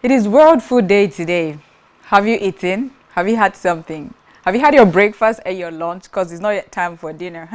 It is World Food Day today. Have you eaten? Have you had something? Have you had your breakfast and your lunch? Because it's not yet time for dinner.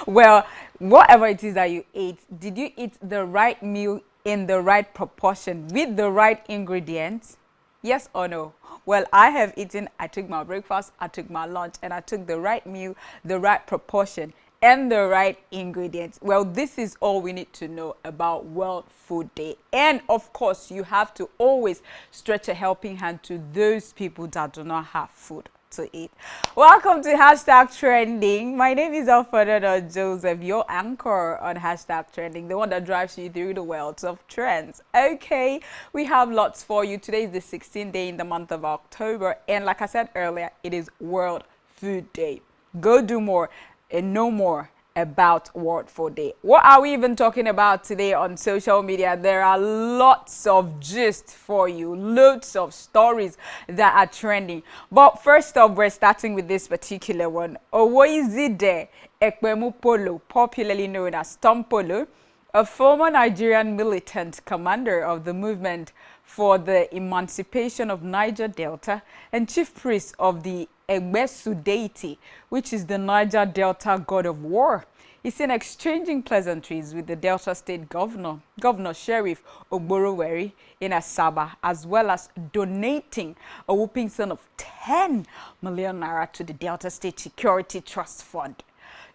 Well, whatever it is that you ate, did you eat the right meal in the right proportion with the right ingredients? Yes or no? Well, I have eaten, I took my breakfast, I took my lunch, and I took the right meal, the right proportion, and the right ingredients. Well, this is all we need to know about World Food Day. And of course, you have to always stretch a helping hand to those people that do not have food to eat. Welcome to Hashtag Trending. My name is Alfredo Joseph, your anchor on Hashtag Trending, the one that drives you through the world of trends. Okay, we have lots for you. Today is the 16th day in the month of October, and like I said earlier, it is World Food Day. Go do more and know more about World Food Day. What are we even talking about today on social media? There are lots of gist for you, loads of stories that are trending. But first off, we're starting with this particular one. Owoizide Ekpemupolo, popularly known as Tompolo, a former Nigerian militant commander of the movement for the emancipation of Niger Delta and chief priest of the Egbesu deity, which is the Niger Delta god of war, is seen exchanging pleasantries with the Delta State Governor, Governor Sheriff Ogboroweri in Asaba, as well as donating a whopping sum of 10 million naira to the Delta State Security Trust Fund.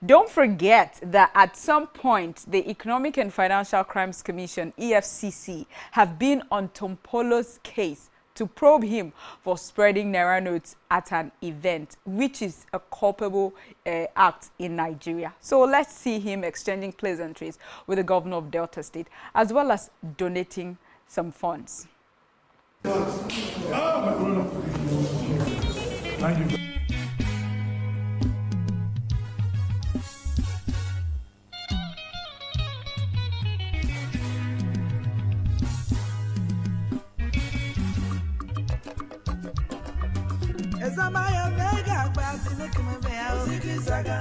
Don't forget that at some point, the Economic and Financial Crimes Commission, EFCC, have been on Tompolo's case to probe him for spreading Naira notes at an event, which is a culpable act in Nigeria. So let's see him exchanging pleasantries with the governor of Delta State, as well as donating some funds. Thank you. Ezamaya mega gbasi make me be Osiki Saga.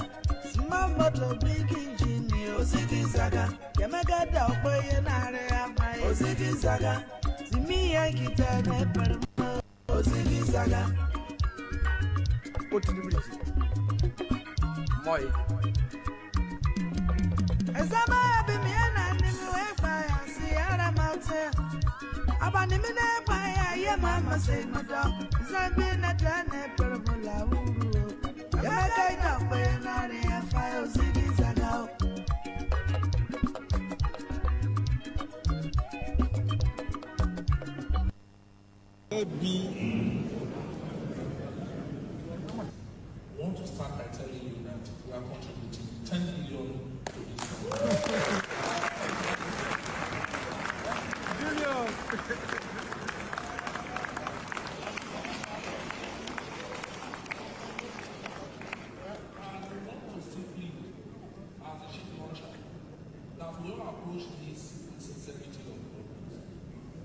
Small bottle big engine Osiki Saga. Yemega da oboye na re amai Osiki Saga. Simi yankita na permo Osiki Saga. What to do Moi. Ezamaya be me na ni me we fire see ara mountain. Abani me na fire ye mama say no dog. Zabina tane permola uru. Yemega da oboye na re fire Osiki Saga. I want to start by telling you that we are contributing 10 million to this.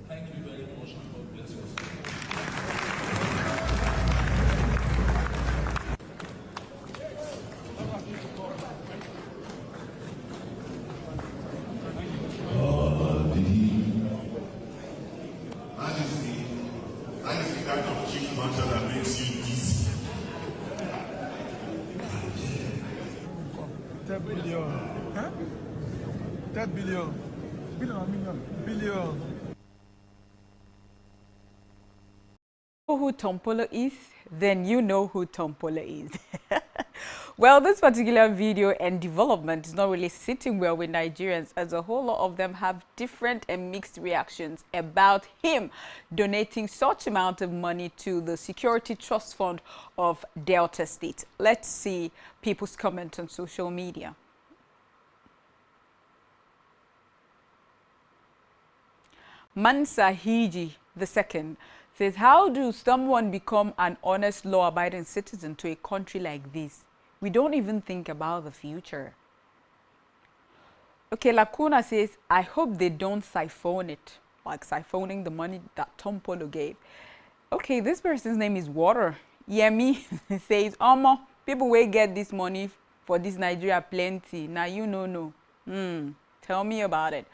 Thank you very much and God bless us. That is the kind of chief master that makes you easy. 10 billion. Huh? 10 billion. Billion or million? Billion. Who Tompolo is, then you know who Tompolo is. Well, this particular video and development is not really sitting well with Nigerians, as a whole lot of them have different and mixed reactions about him donating such amount of money to the Security Trust Fund of Delta State. Let's see people's comments on social media. Mansa Hiji II says, how do someone become an honest, law-abiding citizen to a country like this? We don't even think about the future. Okay, Lacuna says, I hope they don't siphon it, like siphoning the money that Tompolo gave. Okay, this person's name is Water. Yemi says, people will get this money for this Nigeria plenty. Now you know. Tell me about it.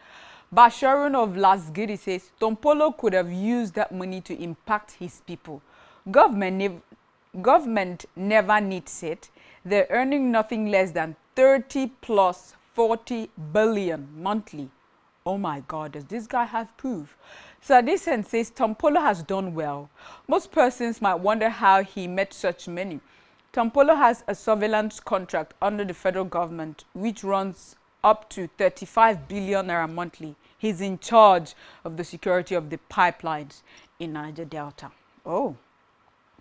Basharun of Lasgiri says, Tompolo could have used that money to impact his people. Government never needs it. They're earning nothing less than 30 plus 40 billion monthly. Oh my God, does this guy have proof? Sadisen says, Tompolo has done well. Most persons might wonder how he met such money. Tompolo has a surveillance contract under the federal government, which runs up to 35 billion naira monthly. He's in charge of the security of the pipelines in Niger Delta. Oh,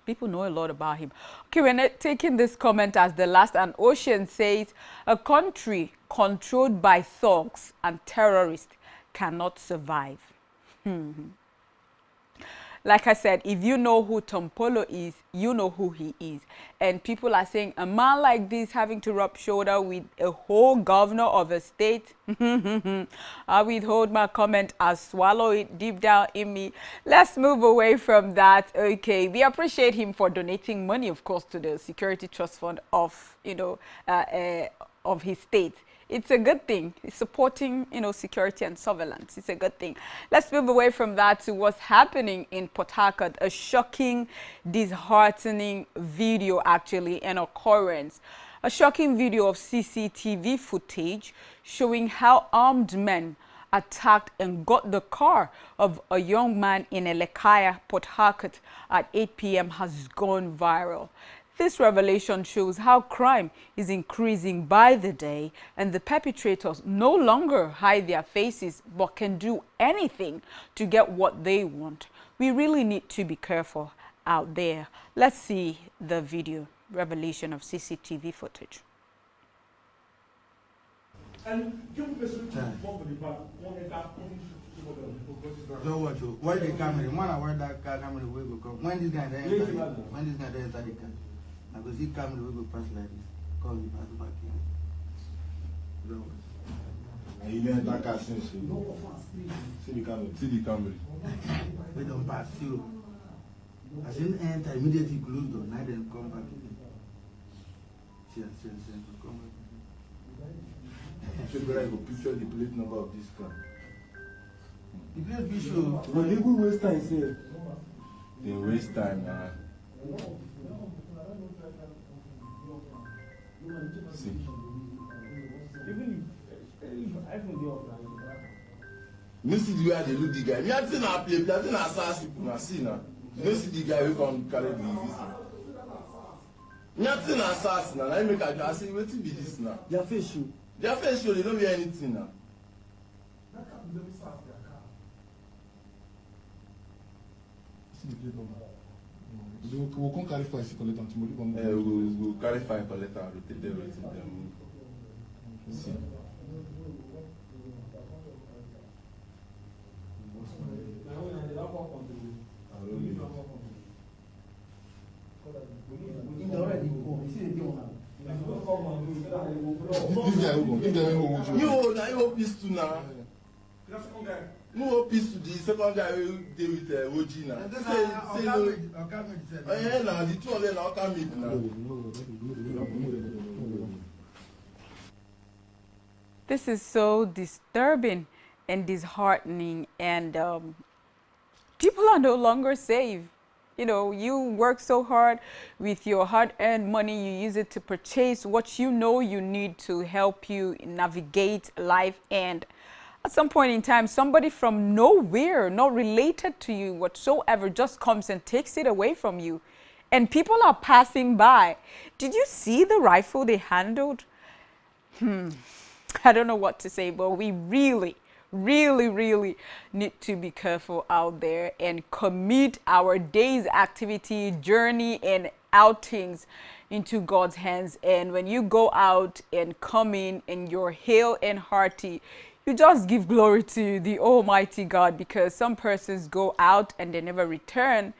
people know a lot about him. Okay, we're not taking this comment as the last. And Ocean says, a country controlled by thugs and terrorists cannot survive. Like I said, if you know who Tompolo is, you know who he is. And people are saying, a man like this having to rub shoulder with a whole governor of a state. I withhold my comment. I swallow it deep down in me. Let's move away from that. Okay, we appreciate him for donating money, of course, to the Security Trust Fund of, of his state. It's a good thing. It's supporting, security and surveillance. It's a good thing. Let's move away from that to what's happening in Port Harcourt. A shocking, disheartening video, actually, an occurrence. A shocking video of CCTV footage showing how armed men attacked and got the car of a young man in Elekaya, Port Harcourt at 8 p.m. has gone viral. This revelation shows how crime is increasing by the day, and the perpetrators no longer hide their faces but can do anything to get what they want. We really need to be careful out there. Let's see the video revelation of CCTV footage. So what? Why the camera? When I wear that camera, we go come. When this guy there enter the car, I go see camera, we go pass like this. Call me pass back here. And you enter that car since you see the camera. See the camera. We don't pass you. As soon enter, immediately close door. Now then come back again. See, come back. So I go picture the plate number of this car. The place be show. But they go waste time, say. They waste time, man. See. You see the way they look the guy. Me I think I play, I think I sass people. Now see now. You see the guy who come carry the disease. Me I think I sass now. I make a say, what be this now? Their face show. Their face show, they don't wear anything now. We'll come carry fire, collect and tomorrow. We'll carry fire, collect and rotate everything. Then see. This guy who go. You now you peace to now. No peace to the second guy who dey with OG now. Say no. Yeah, now the two of them now come meet now. This is so disturbing and disheartening, and people are no longer safe. You work so hard with your hard-earned money. You use it to purchase what you know you need to help you navigate life, and at some point in time, somebody from nowhere, not related to you whatsoever, just comes and takes it away from you. And people are passing by. Did you see the rifle they handled? I don't know what to say, but we really need to be careful out there and commit our day's activity, journey, and outings into God's hands. And when you go out and come in and you're hale and hearty, you just give glory to the Almighty God, because some persons go out and they never return.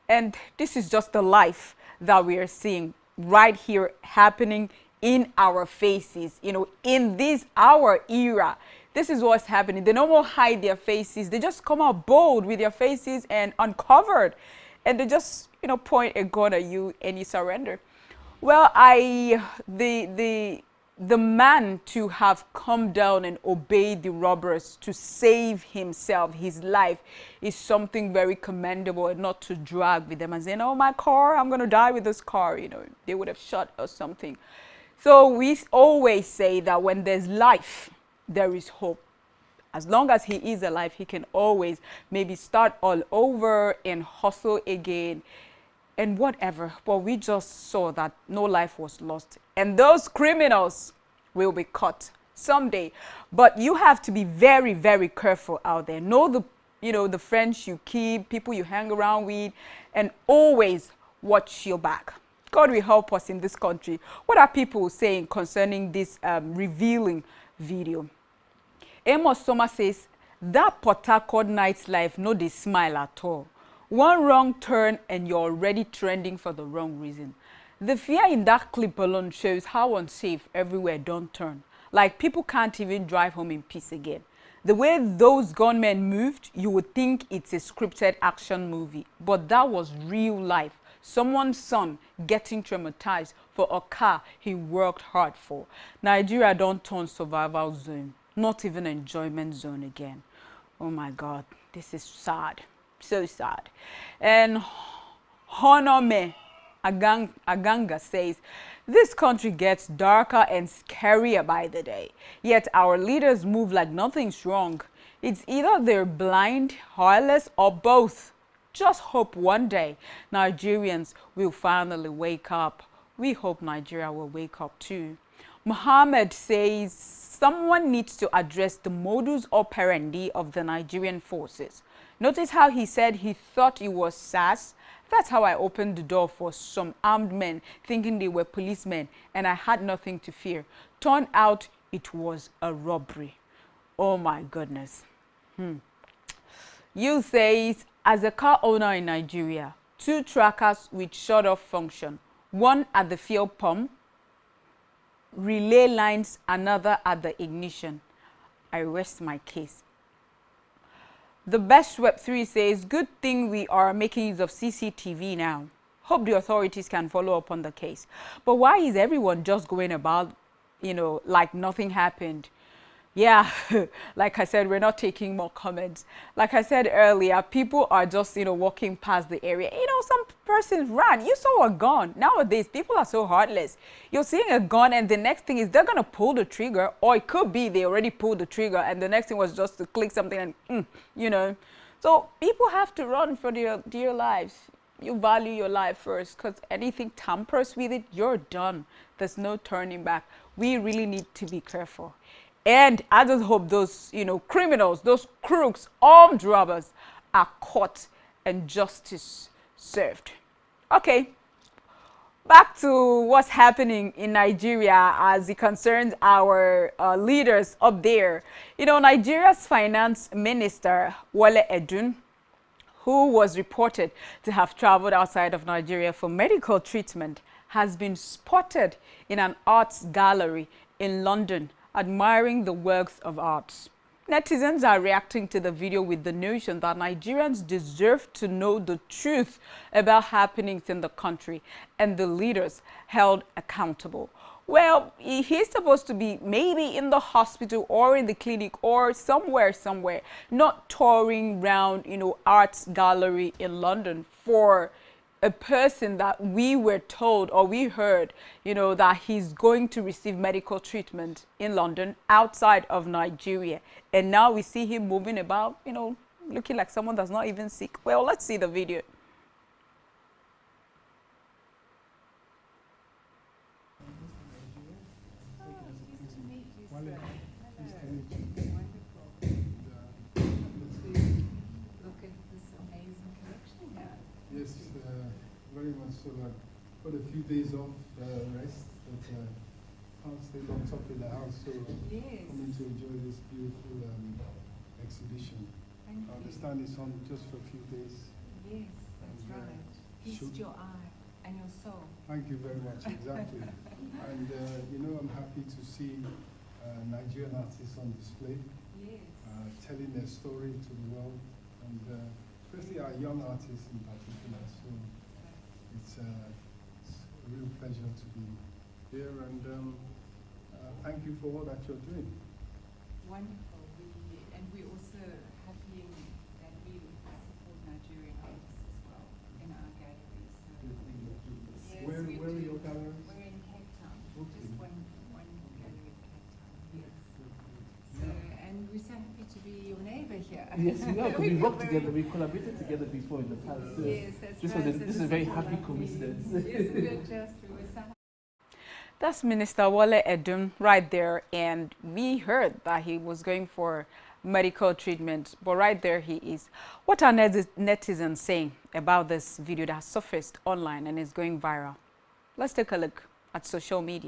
And this is just the life that we are seeing right here happening in our faces, in this our era. This is what's happening. They no more hide their faces. They just come out bold with their faces and uncovered. And they just, point a gun at you and you surrender. Well, the the man to have come down and obeyed the robbers to save himself, his life, is something very commendable, and not to drag with them and saying, oh, my car, I'm going to die with this car. You know, they would have shot or something. So we always say that when there's life, there is hope. As long as he is alive, he can always maybe start all over and hustle again and whatever. But we just saw that no life was lost. And those criminals will be caught someday. But you have to be very, very careful out there. Know the, the friends you keep, people you hang around with, and always watch your back. God will help us in this country. What are people saying concerning this revealing video? Amos Soma says, that Port Harcourt nightlife, no they smile at all. One wrong turn and you're already trending for the wrong reason. The fear in that clip alone shows how unsafe everywhere don't turn. Like people can't even drive home in peace again. The way those gunmen moved, you would think it's a scripted action movie. But that was real life. Someone's son getting traumatized for a car he worked hard for. Nigeria don't turn survival zone. Not even enjoyment zone again. Oh my God, this is sad. So sad. And Honome Aganga says, this country gets darker and scarier by the day. Yet our leaders move like nothing's wrong. It's either they're blind, heartless, or both. Just hope one day Nigerians will finally wake up. We hope Nigeria will wake up too. Mohammed says, someone needs to address the modus operandi of the Nigerian forces. Notice how he said he thought it was SAS. That's how I opened the door for some armed men thinking they were policemen and I had nothing to fear. Turned out it was a robbery. Oh my goodness. You says, as a car owner in Nigeria, 2 trackers with shut-off function, one at the fuel pump, relay lines, another at the ignition. I rest my case. The best Web 3 says, good thing we are making use of CCTV now. Hope the authorities can follow up on the case. But why is everyone just going about, like nothing happened? Yeah, like I said, we're not taking more comments. Like I said earlier, people are just, walking past the area. Some person ran. You saw a gun. Nowadays, people are so heartless. You're seeing a gun and the next thing is they're going to pull the trigger, or it could be they already pulled the trigger and the next thing was just to click something and, So people have to run for their dear lives. You value your life first, because anything tampers with it, you're done. There's no turning back. We really need to be careful. And I just hope those, criminals, those crooks, armed robbers are caught and justice served. Okay, back to what's happening in Nigeria as it concerns our leaders up there. Nigeria's finance minister, Wale Edun, who was reported to have traveled outside of Nigeria for medical treatment, has been spotted in an arts gallery in London, admiring the works of art. Netizens are reacting to the video with the notion that Nigerians deserve to know the truth about happenings in the country and the leaders held accountable. Well, he's supposed to be maybe in the hospital or in the clinic or somewhere, not touring around, arts gallery in London for a person that we were told or we heard, that he's going to receive medical treatment in London outside of Nigeria. And now we see him moving about, looking like someone that's not even sick. Well, let's see the video. Wale, nice to meet you. Look at this amazing collection you have. Yes, very much so. I've got a few days off rest, but can't stay locked up in the house, so Yes. coming to enjoy this beautiful exhibition. Thank I you. understand it's on just for a few days. Yes, that's And, right. Feast should- your eye and your soul. Thank you very much, exactly. And I'm happy to see Nigerian artists on display, Yes. telling their story to the world, and especially our young artists in particular. So it's a real pleasure to be here, and thank you for all that you're doing. Wonderful. We also happily that we support Nigerian artists as well in our galleries. So, yes, Where we are do. your galleries? We're in Cape Town. Okay. Just one gallery in Cape Town. Yes. So, and we're so happy to be your neighbor here. Yes, we are. We worked very- together. We collaborated together before in the past. So Yes, that's this right. was So this is a very happy lovely. coincidence. Yes, we were so happy. That's Minister Wale Edun right there, and we heard that he was going for medical treatment, but right there he is. What are netizens saying about this video that surfaced online and is going viral? Let's take a look at social media.